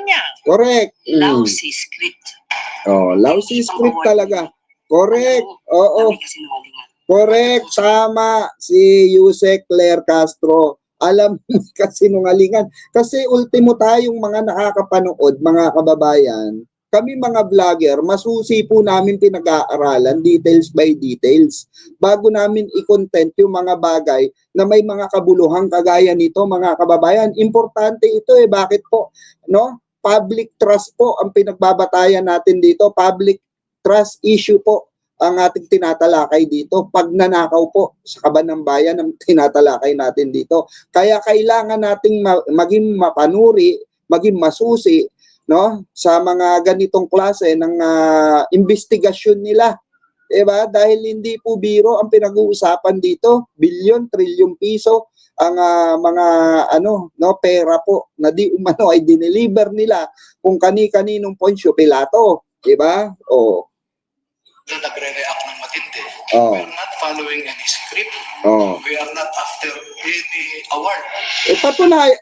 kanyang Correct. lousy script. Oh, lousy script talaga. Correct. Oo. Correct. Tama si Yusek Claire Castro. Alam mo kasinungalingan. Kasi ultimo tayong mga nakakapanood, mga kababayan, kami mga vlogger, masusi po namin pinag-aaralan details by details bago namin i-content yung mga bagay na may mga kabuluhang kagaya nito, mga kababayan. Importante ito bakit po? No? Public trust po ang pinagbabatayan natin dito. Public trust issue po ang ating tinatalakay dito. Pagnanakaw po sa kaban ng bayan ang tinatalakay natin dito. Kaya kailangan nating maging mapanuri, maging masusi, no, sa mga ganitong klase ng investigasyon nila. Diba? Dahil hindi po biro ang pinag-uusapan dito, bilyon, trilyong piso ang mga pera po na di umano ay dineliver nila kung kani-kaninong Poncio Pilato, diba? Nagre-react ng matindi. Oh. We are not following any script. Oh. We are not after any award.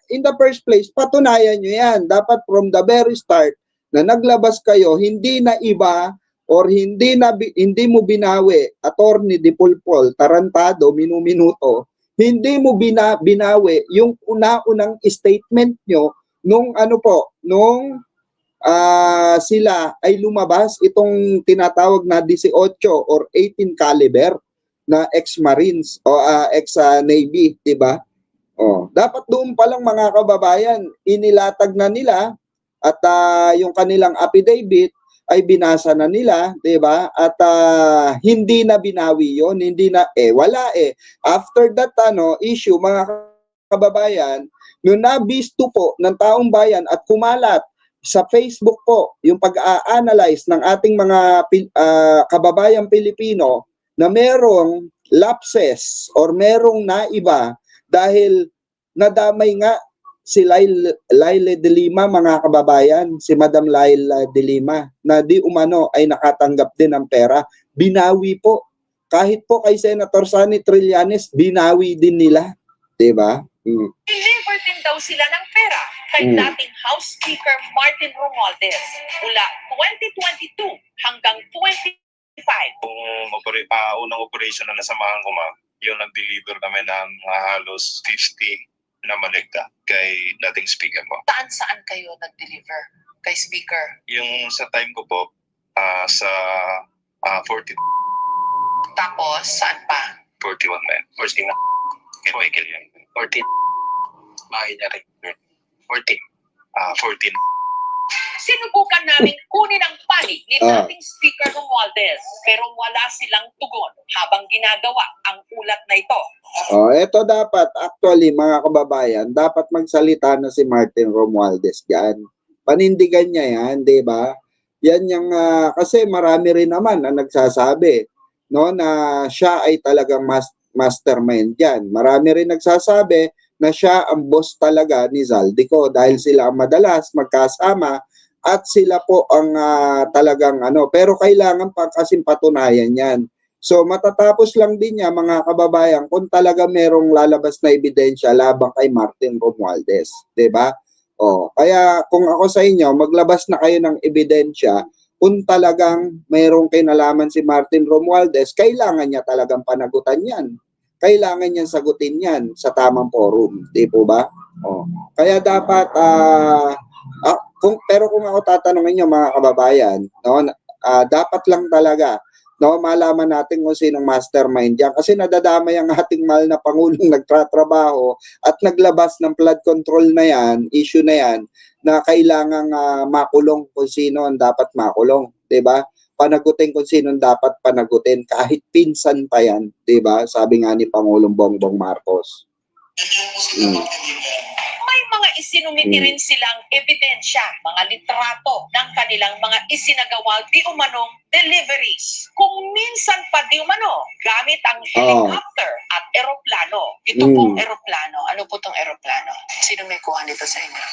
In the first place, patunayan nyo yan. Dapat from the very start na naglabas kayo, hindi na iba or hindi mo binawi, Attorney Di Pulpol, tarantado, minuminuto, hindi mo binawi yung una-unang statement nyo nung sila ay lumabas itong tinatawag na 18 or 18 caliber na ex-Marines o ex-Navy, 'di ba? Dapat doon pa lang mga kababayan, inilatag na nila at yung kanilang affidavit ay binasa na nila, 'di ba? At hindi na binawi 'yon, hindi na wala After that issue mga kababayan, nung nabisto po ng taong bayan at kumalat sa Facebook po yung pag-a-analyze ng ating mga kababayang Pilipino na merong lapses or merong naiba dahil nadamay nga si Laila de Lima, mga kababayan, si Madam Laila de Lima, na di umano ay nakatanggap din ng pera. Binawi po. Kahit po kay Senator Sonny Trillanes, binawi din nila. Diba? Deliver din daw sila ng pera kay dating House Speaker Martin Romualdez mula 2022 hanggang 2025. Unang operation na nasamahan ko, ma'am, yung nag-deliver kami ng halos 50 na maligta kay dating speaker mo. Saan kayo nag-deliver kay speaker? Yung sa time ko po, sa 40. Tapos, saan pa? 41 men. 14 na. Kaya 14. Bahay niya rin. 14. 14. Sinubukan namin kunin ang panig ni dating Speaker Romualdez pero wala silang tugon habang ginagawa ang ulat na ito. Ito dapat, actually mga kababayan, dapat magsalita na si Martin Romualdez dyan. Panindigan niya yan, di ba? Yan yung, kasi marami rin naman na nagsasabi, no, na siya ay talagang mastermind dyan. Marami rin nagsasabi na siya ang boss talaga ni Zaldico dahil sila ang madalas magkasama at sila po ang talagang pero kailangan pa kasing patunayan yan. So matatapos lang din niya mga kababayan kung talaga merong lalabas na ebidensya labang kay Martin Romualdez, 'di ba? Kaya kung ako sa inyo, maglabas na kayo ng ebidensya kung talagang mayroong kinalaman si Martin Romualdez, kailangan niya talagang panagutan yan. Kailangan niya sagutin yan sa tamang forum. Di po ba? Kaya dapat, pero kung ako tatanungin niyo mga kababayan, dapat lang talaga malaman natin kung sinong mastermind yan. Kasi nadadamay ang ating mahal na Pangulong nagtratrabaho at naglabas ng flood control na yan, issue na yan, na kailangang makulong kung sino ang dapat makulong. Diba? Panagutin kung sino ang dapat panagutin. Kahit pinsan pa yan. Diba? Sabi nga ni Pangulong Bongbong Marcos. May mga isinumiti rin silang ebidensya, mga litrato ng kanilang mga isinagawa di umanong deliveries. Kung minsan pa di umano, gamit ang helicopter at eroplano. Ito pong eroplano. Ano po itong eroplano? Sino may kuha nito sa inyo?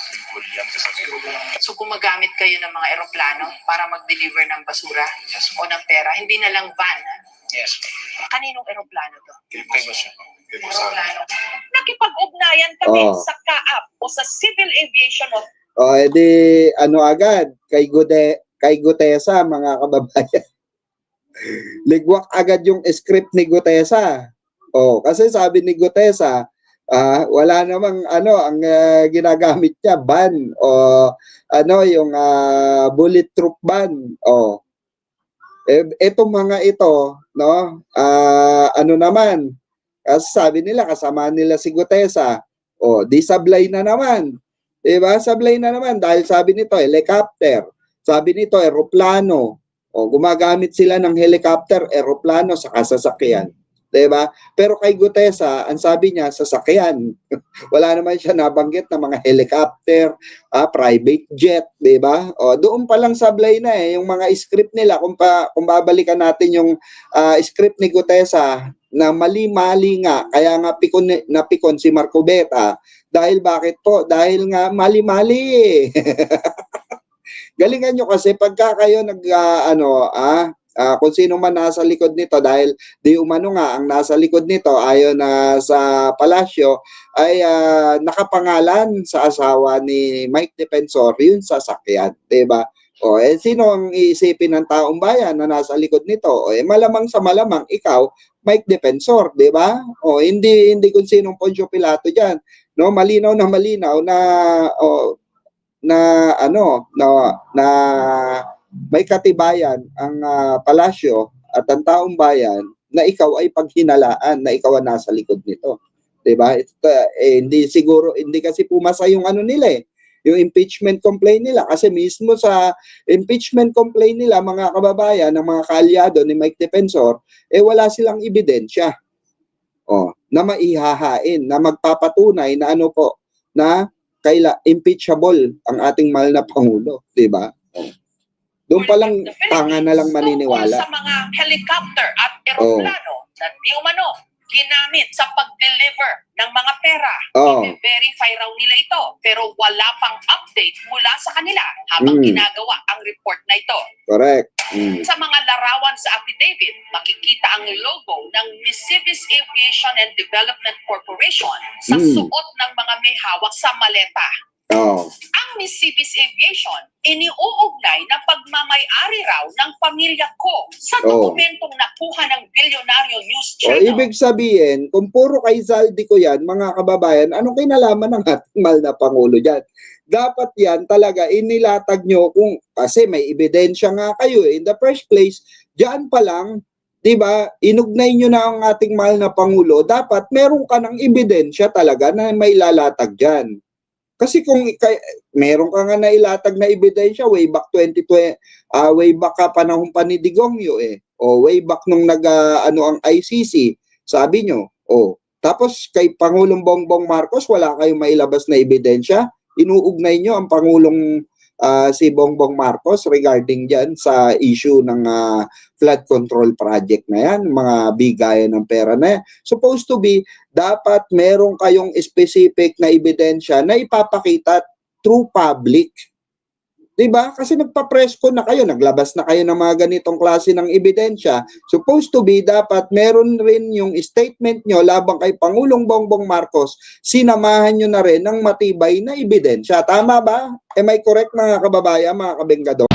So gumagamit kayo ng mga eroplano para mag-deliver ng basura o ng pera? Hindi na lang van, ha? Yes. Kaninong eroplano to? Eroplano. Nakipag-ugnayan kami sa CAAP o sa Civil Aviation O, edi, ano agad, kay Gutesa, mga kababayan. Ligwak agad yung script ni Gutesa. O, kasi sabi ni Gutesa, wala namang, ang ginagamit niya, ban, o, yung bulletproof ban. O, etong mga ito, no, ano naman, kasi sabi nila, kasama nila si Gutesa, o, di sablay na naman. Diba? Sablay na naman dahil sabi nito, helicopter. Sabi nito, eroplano. O, gumagamit sila ng helicopter, eroplano sa sasakyan. Diba? Pero kay Gutesa, ang sabi niya, sasakyan. Wala naman siya nabanggit na mga helicopter, private jet, diba? O, doon pa lang sablay na yung mga script nila. Kung babalikan natin yung script ni Gutesa, na mali-mali nga, kaya nga napikon si Marcobeta. Dahil bakit po? Dahil nga mali-mali. Galingan nyo kasi pagka kayo kung sino man nasa likod nito, dahil di umano nga ang nasa likod nito ayon sa palasyo ay nakapangalan sa asawa ni Mike Defensor yung sasakyan, 'di ba? O sino ang iisipin ng taong bayan na nasa likod nito? O malamang sa malamang ikaw, Mike Defensor, 'di ba? O hindi kung sinong Poncio Pilato diyan, no? Malinaw na may katibayan ang palasyo at ang taong bayan na ikaw ay paghinalaan na ikaw ang nasa likod nito. 'Di ba? Hindi kasi pumasa yung nila yung impeachment complaint nila kasi mismo sa impeachment complaint nila, mga kababayan, ng mga kaalyado ni Mike Defensor, wala silang ebidensya. Na maihahain, na magpapatunay na na impeachable ang ating mahal na Pangulo, 'di ba? Doon pa lang tanga na lang maniniwala. Sa mga helicopter at eroplano na di umano ginamit sa pag-deliver ng mga pera. I-verify raw nila ito pero wala pang update mula sa kanila habang ginagawa ang report na ito. Correct. Sa mga larawan sa affidavit, makikita ang logo ng Misibis Aviation and Development Corporation sa suot ng mga may hawak sa maleta. Ang Misibis Aviation, iniuugnay na pagmamay-ari raw ng pamilya ko sa dokumentong nakuha ng Bilyonaryo News Channel. Ibig sabihin, kung puro kay Zaldi ko yan, mga kababayan, anong kinalaman ng ating mahal na Pangulo dyan? Dapat yan talaga inilatag nyo kasi may ebidensya nga kayo. In the first place, dyan pa lang, diba, inugnay nyo na ang ating mahal na Pangulo, dapat meron ka ng ebidensya talaga na may lalatag dyan. Kasi kung meron ka nga nailatag na ebidensya way back 2020, way back panahon pa ni Digongyo o way back nung ang ICC, sabi nyo, tapos kay Pangulong Bongbong Marcos wala kayong mailabas na ebidensya, inuugnay nyo ang Pangulong si Bongbong Marcos regarding dyan sa issue ng flood control project na yan, mga bigayan ng pera na yan. Supposed to be, dapat meron kayong specific na ebidensya na ipapakita through public. Diba? Kasi nagpa-presko na kayo, naglabas na kayo ng mga ganitong klase ng ebidensya. Supposed to be, dapat meron rin yung statement nyo labang kay Pangulong Bongbong Marcos, sinamahan nyo na rin ng matibay na ebidensya. Tama ba? Am I correct, mga kababayan, mga kabenggador?